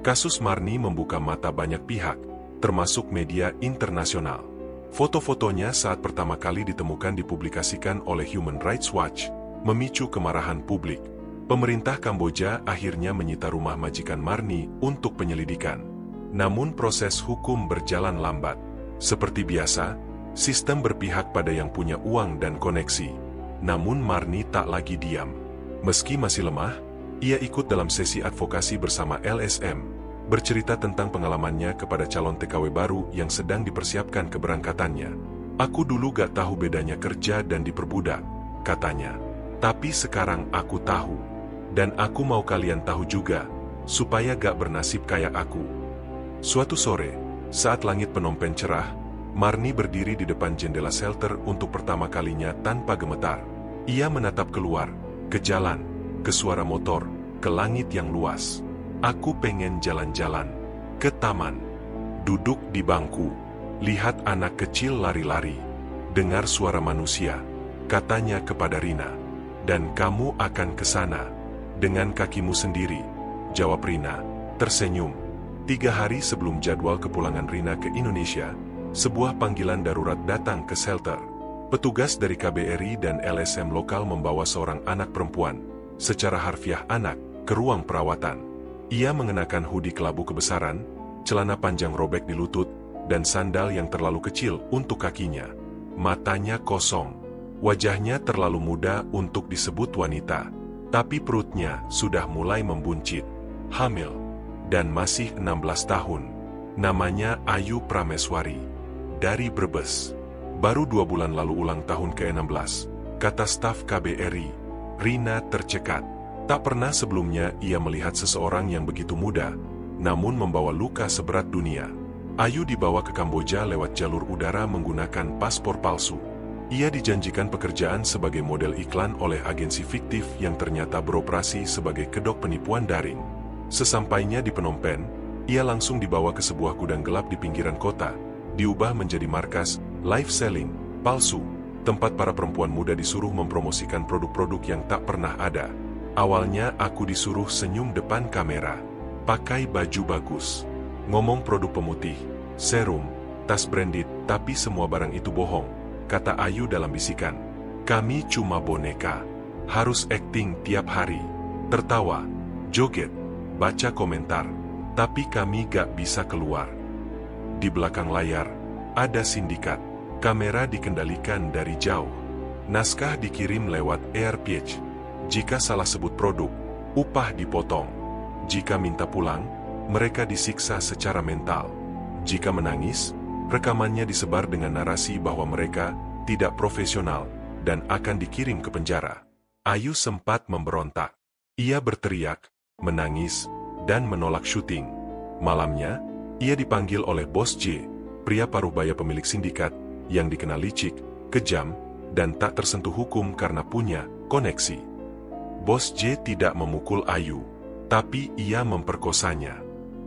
Kasus Marni membuka mata banyak pihak, termasuk media internasional. Foto-fotonya saat pertama kali ditemukan dipublikasikan oleh Human Rights Watch, memicu kemarahan publik. Pemerintah Kamboja akhirnya menyita rumah majikan Marni untuk penyelidikan. Namun proses hukum berjalan lambat. Seperti biasa, sistem berpihak pada yang punya uang dan koneksi. Namun Marni tak lagi diam. Meski masih lemah, ia ikut dalam sesi advokasi bersama LSM, bercerita tentang pengalamannya kepada calon TKW baru yang sedang dipersiapkan keberangkatannya. Aku dulu gak tahu bedanya kerja dan diperbudak, katanya. Tapi sekarang aku tahu. Dan aku mau kalian tahu juga, supaya gak bernasib kayak aku. Suatu sore, saat langit Phnom Penh cerah, Marni berdiri di depan jendela shelter untuk pertama kalinya tanpa gemetar. Ia menatap keluar, ke jalan, ke suara motor, ke langit yang luas. Aku pengen jalan-jalan, ke taman, duduk di bangku, lihat anak kecil lari-lari, dengar suara manusia, katanya kepada Rina. Dan kamu akan ke sana, dengan kakimu sendiri, jawab Rina, tersenyum. 3 hari sebelum jadwal kepulangan Rina ke Indonesia, sebuah panggilan darurat datang ke shelter. Petugas dari KBRI dan LSM lokal membawa seorang anak perempuan, secara harfiah anak, ke ruang perawatan. Ia mengenakan hoodie kelabu kebesaran, celana panjang robek di lutut, dan sandal yang terlalu kecil untuk kakinya. Matanya kosong, wajahnya terlalu muda untuk disebut wanita, tapi perutnya sudah mulai membuncit. Hamil, dan masih 16 tahun. Namanya Ayu Prameswari. Dari Brebes. Baru 2 bulan lalu ulang tahun ke-16, kata staf KBRI. Rina tercekat. Tak pernah sebelumnya ia melihat seseorang yang begitu muda, namun membawa luka seberat dunia. Ayu dibawa ke Kamboja lewat jalur udara menggunakan paspor palsu. Ia dijanjikan pekerjaan sebagai model iklan oleh agensi fiktif yang ternyata beroperasi sebagai kedok penipuan daring. Sesampainya di Phnom Penh, ia langsung dibawa ke sebuah gudang gelap di pinggiran kota, diubah menjadi markas live selling palsu, tempat para perempuan muda disuruh mempromosikan produk-produk yang tak pernah ada. Awalnya aku disuruh senyum depan kamera. pakai baju bagus, ngomong produk pemutih, serum, tas branded, tapi semua barang itu bohong, kata Ayu dalam bisikan. Kami cuma boneka, harus acting tiap hari, tertawa, joget, baca komentar, tapi kami gak bisa keluar. Di belakang layar, ada sindikat, kamera dikendalikan dari jauh, naskah dikirim lewat AirPage. Jika salah sebut produk, upah dipotong. Jika minta pulang, mereka disiksa secara mental. Jika menangis, rekamannya disebar dengan narasi bahwa mereka tidak profesional dan akan dikirim ke penjara. Ayu sempat memberontak. Ia berteriak, menangis, dan menolak syuting. Malamnya, ia dipanggil oleh Bos J, pria paruh baya pemilik sindikat, yang dikenal licik, kejam, dan tak tersentuh hukum karena punya koneksi. Bos J tidak memukul Ayu, tapi ia memperkosanya.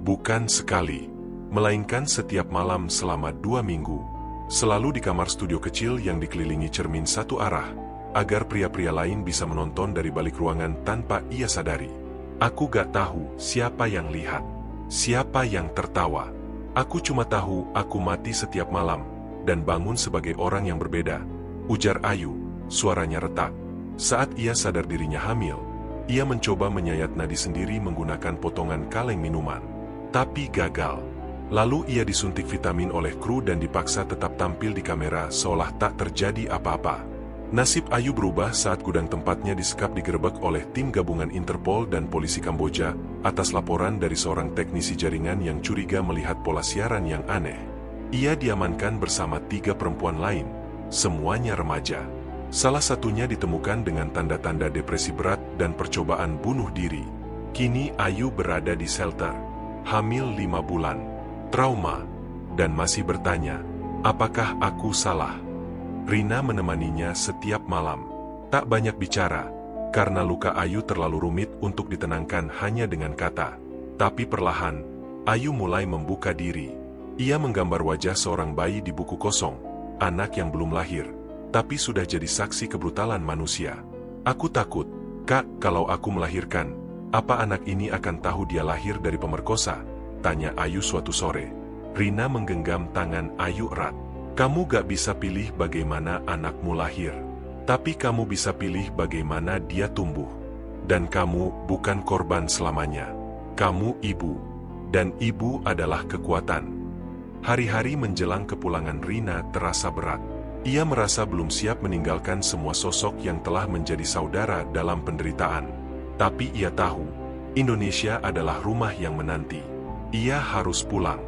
Bukan sekali, melainkan setiap malam selama 2 minggu. Selalu di kamar studio kecil yang dikelilingi cermin satu arah, agar pria-pria lain bisa menonton dari balik ruangan tanpa ia sadari. Aku gak tahu siapa yang lihat, siapa yang tertawa. Aku cuma tahu aku mati setiap malam, dan bangun sebagai orang yang berbeda, ujar Ayu, suaranya retak. Saat ia sadar dirinya hamil, ia mencoba menyayat nadi sendiri menggunakan potongan kaleng minuman. Tapi gagal. Lalu ia disuntik vitamin oleh kru dan dipaksa tetap tampil di kamera seolah tak terjadi apa-apa. Nasib Ayu berubah saat gudang tempatnya disekap digerebek oleh tim gabungan Interpol dan polisi Kamboja atas laporan dari seorang teknisi jaringan yang curiga melihat pola siaran yang aneh. Ia diamankan bersama 3 perempuan lain, semuanya remaja. Salah satunya ditemukan dengan tanda-tanda depresi berat dan percobaan bunuh diri. Kini Ayu berada di shelter, hamil 5 bulan, trauma, dan masih bertanya, apakah aku salah? Rina menemaninya setiap malam. Tak banyak bicara, karena luka Ayu terlalu rumit untuk ditenangkan hanya dengan kata. Tapi perlahan, Ayu mulai membuka diri. Ia menggambar wajah seorang bayi di buku kosong, anak yang belum lahir, tapi sudah jadi saksi kebrutalan manusia. Aku takut, Kak, kalau aku melahirkan, apa anak ini akan tahu dia lahir dari pemerkosa? Tanya Ayu suatu sore. Rina menggenggam tangan Ayu erat. Kamu gak bisa pilih bagaimana anakmu lahir, tapi kamu bisa pilih bagaimana dia tumbuh. Dan kamu bukan korban selamanya. Kamu ibu, dan ibu adalah kekuatan. Hari-hari menjelang kepulangan Rina terasa berat. Ia merasa belum siap meninggalkan semua sosok yang telah menjadi saudara dalam penderitaan. Tapi ia tahu, Indonesia adalah rumah yang menanti. Ia harus pulang.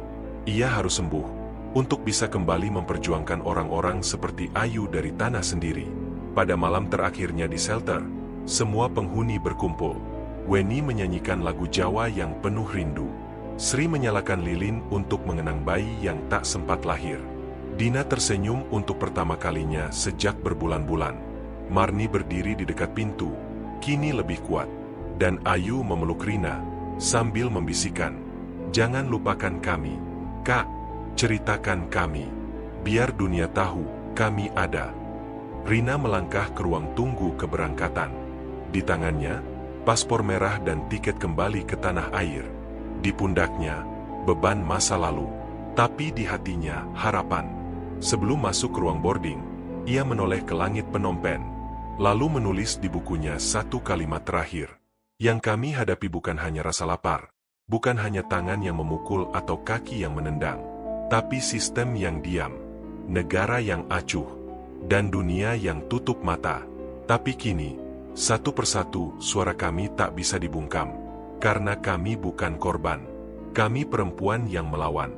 Ia harus sembuh, untuk bisa kembali memperjuangkan orang-orang seperti Ayu dari tanah sendiri. Pada malam terakhirnya di shelter, semua penghuni berkumpul. Weni menyanyikan lagu Jawa yang penuh rindu. Sri menyalakan lilin untuk mengenang bayi yang tak sempat lahir. Dina tersenyum untuk pertama kalinya sejak berbulan-bulan. Marni berdiri di dekat pintu, kini lebih kuat. Dan Ayu memeluk Rina, sambil membisikkan, jangan lupakan kami, Kak, ceritakan kami, biar dunia tahu, kami ada. Rina melangkah ke ruang tunggu keberangkatan. Di tangannya, paspor merah dan tiket kembali ke tanah air. Di pundaknya, beban masa lalu. Tapi di hatinya, harapan. Sebelum masuk ke ruang boarding, ia menoleh ke langit Phnom Penh, lalu menulis di bukunya satu kalimat terakhir. Yang kami hadapi bukan hanya rasa lapar, bukan hanya tangan yang memukul atau kaki yang menendang, tapi sistem yang diam, negara yang acuh, dan dunia yang tutup mata. Tapi kini, satu persatu suara kami tak bisa dibungkam, karena kami bukan korban. Kami perempuan yang melawan.